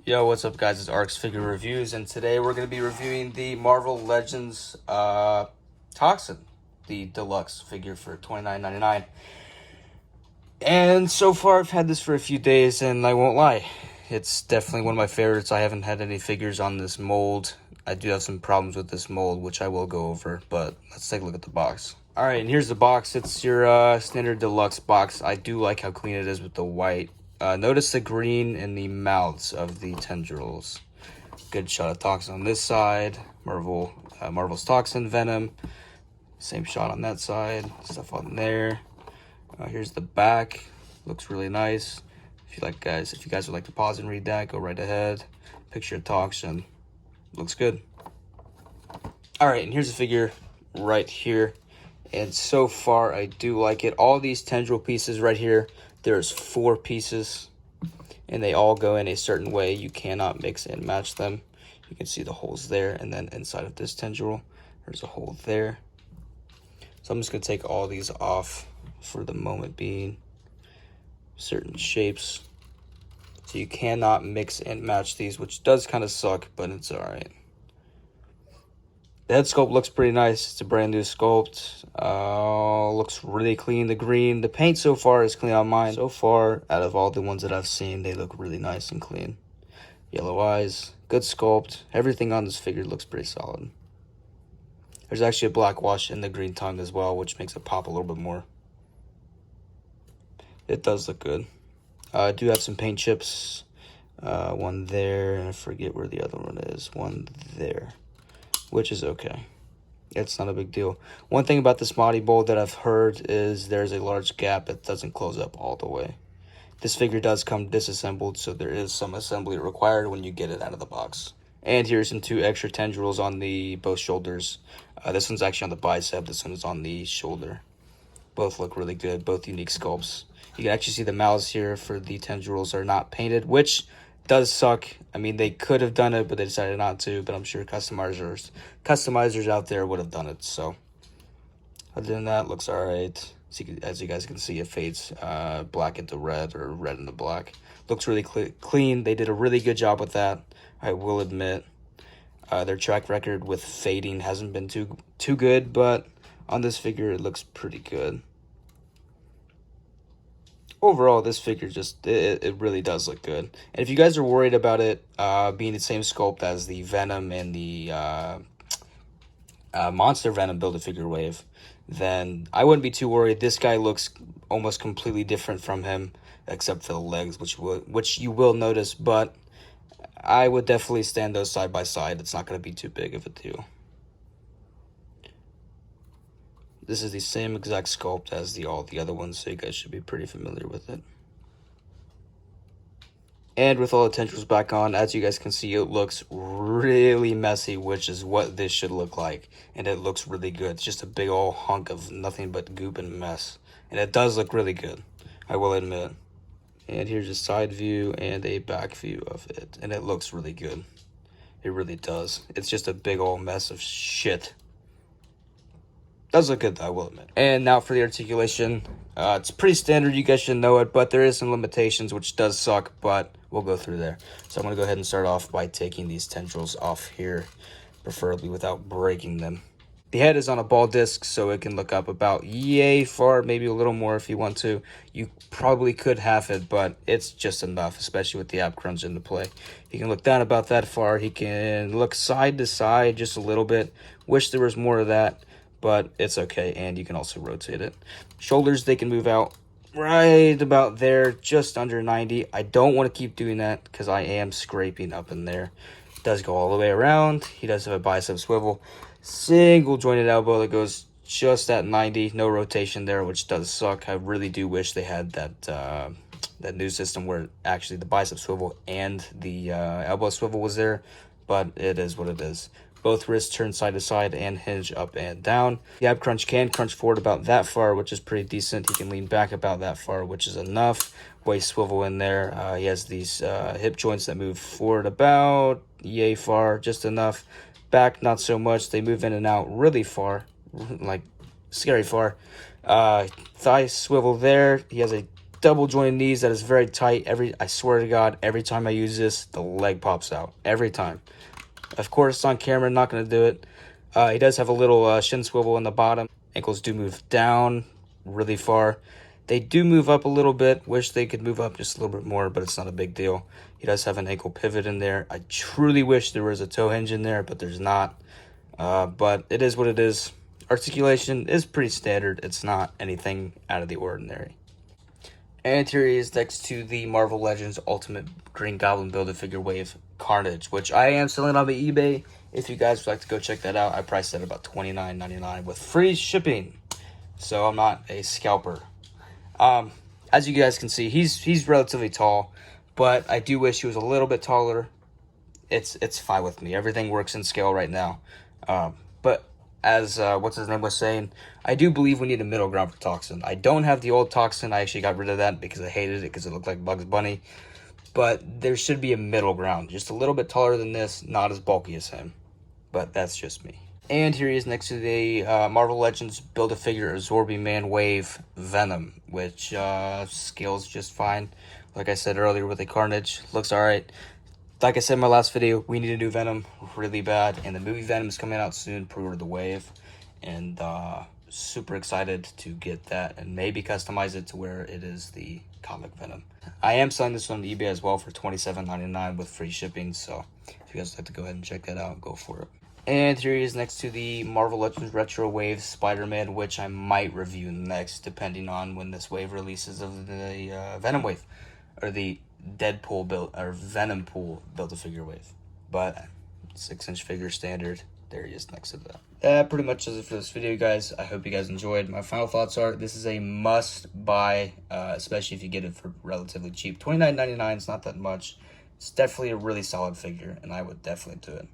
Yo, what's up guys, it's Arcs Figure Reviews, and today we're going to be reviewing the Marvel Legends TOXIN, the deluxe figure for $29.99. And so far I've had this for a few days, and I won't lie, it's definitely one of my favorites. I haven't had any figures on this mold. I do have some problems with this mold, which I will go over, but let's take a look at the box. Alright, and here's the box. It's your standard deluxe box. I do like how clean it is with the white. Notice the green in the mouths of the tendrils. Good shot of Toxin on this side. Marvel's Toxin, Venom. Same shot on that side. Stuff on there. Here's the back. Looks really nice. If you guys would like to pause and read that, go right ahead. Picture of Toxin. Looks good. Alright, and here's the figure right here. And so far, I do like it. All these tendril pieces right here, there's 4 pieces, and they all go in a certain way. You cannot mix and match them. You can see the holes there, and then inside of this tendril, there's a hole there. So I'm just going to take all these off for the moment being. Certain shapes. So you cannot mix and match these, which does kind of suck, but it's alright. The head sculpt looks pretty nice. It's a brand new sculpt. Looks really clean. The green, the paint so far is clean on mine. So far, out of all the ones that I've seen, they look really nice and clean. Yellow eyes, good sculpt. Everything on this figure looks pretty solid. There's actually a black wash in the green tongue as well, which makes it pop a little bit more. It does look good. I do have some paint chips. One there, and I forget where the other one is. One there, which is okay. It's not a big deal. One thing about this body mold that I've heard is there's a large gap. It doesn't close up all the way. This figure does come disassembled, so there is some assembly required when you get it out of the box. And here's some 2 extra tendrils on both shoulders. This one's actually on the bicep. This one is on the shoulder. Both look really good. Both unique sculpts. You can actually see the mouths here for the tendrils are not painted, which does suck. I mean, they could have done it, but they decided not to. But I'm sure customizers out there would have done it. So, other than that, looks alright. As you guys can see, it fades black into red or red into black. Looks really clean. They did a really good job with that, I will admit. Their track record with fading hasn't been too good, but on this figure, it looks pretty good. Overall, this figure it really does look good. And if you guys are worried about it being the same sculpt as the Venom and the Monster Venom Build-A-Figure wave, then I wouldn't be too worried. This guy looks almost completely different from him, except for the legs, which you will notice, but I would definitely stand those side by side. It's not going to be too big of a deal. This is the same exact sculpt as all the other ones, so you guys should be pretty familiar with it. And with all the tendrils back on, as you guys can see, it looks really messy, which is what this should look like. And it looks really good. It's just a big old hunk of nothing but goop and mess. And it does look really good, I will admit. And here's a side view and a back view of it. And it looks really good. It really does. It's just a big old mess of shit. Does look good though, I will admit. And now for the articulation. It's pretty standard, you guys should know it, but there is some limitations, which does suck, but we'll go through there. So I'm going to go ahead and start off by taking these tendrils off here, preferably without breaking them. The head is on a ball disc, so it can look up about yay far, maybe a little more if you want to. You probably could half it, but it's just enough, especially with the ab crunch into play. He can look down about that far. He can look side to side just a little bit. Wish there was more of that, but it's okay, and you can also rotate it. Shoulders, they can move out right about there, just under 90. I don't want to keep doing that because I am scraping up in there. It does go all the way around. He does have a bicep swivel. Single jointed elbow that goes just at 90. No rotation there, which does suck. I really do wish they had that new system where actually the bicep swivel and the elbow swivel was there, but it is what it is. Both wrists turn side to side and hinge up and down. The ab crunch can crunch forward about that far, which is pretty decent. He can lean back about that far, which is enough. Waist swivel in there. He has these hip joints that move forward about yay far, just enough. Back, not so much. They move in and out really far, like scary far. Thigh swivel there. He has a double jointed knees that is very tight. I swear to God, every time I use this, the leg pops out. Every time. Of course, on camera, not going to do it. He does have a little shin swivel in the bottom. Ankles do move down really far. They do move up a little bit. Wish they could move up just a little bit more, but it's not a big deal. He does have an ankle pivot in there. I truly wish there was a toe hinge in there, but there's not. But it is what it is. Articulation is pretty standard. It's not anything out of the ordinary. And here he is next to the Marvel Legends Ultimate Green Goblin Build-A-Figure Wave Carnage, which I am selling on the eBay. If you guys would like to go check that out, I priced it about $29.99 with free shipping. So I'm not a scalper. As you guys can see, he's relatively tall, but I do wish he was a little bit taller. It's fine with me. Everything works in scale right now. But as what's his name was saying, I do believe we need a middle ground for Toxin. I don't have the old Toxin. I actually got rid of that because I hated it because it looked like Bugs Bunny. But there should be a middle ground, just a little bit taller than this, not as bulky as him. But that's just me. And here he is next to the Marvel Legends Build-A-Figure Absorbing Man Wave Venom, which scales just fine. Like I said earlier with the Carnage, looks alright. Like I said in my last video, we need a new Venom really bad, and the movie Venom is coming out soon. Pre-order the Wave, and super excited to get that and maybe customize it to where it is the comic Venom. I am selling this on eBay as well for $27.99 with free shipping, so if you guys would like to go ahead and check that out, go for it. And here he is next to the Marvel Legends Retro Wave Spider-Man, which I might review next, depending on when this wave releases of the Venom Wave, or the Deadpool build or Venom Pool Build-A-Figure Wave. But 6-inch figure standard. There he is next to that. That pretty much does it for this video, guys. I hope you guys enjoyed. My final thoughts are: this is a must buy, especially if you get it for relatively cheap. $29.99 is not that much. It's definitely a really solid figure, and I would definitely do it.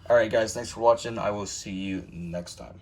Alright guys, thanks for watching. I will see you next time.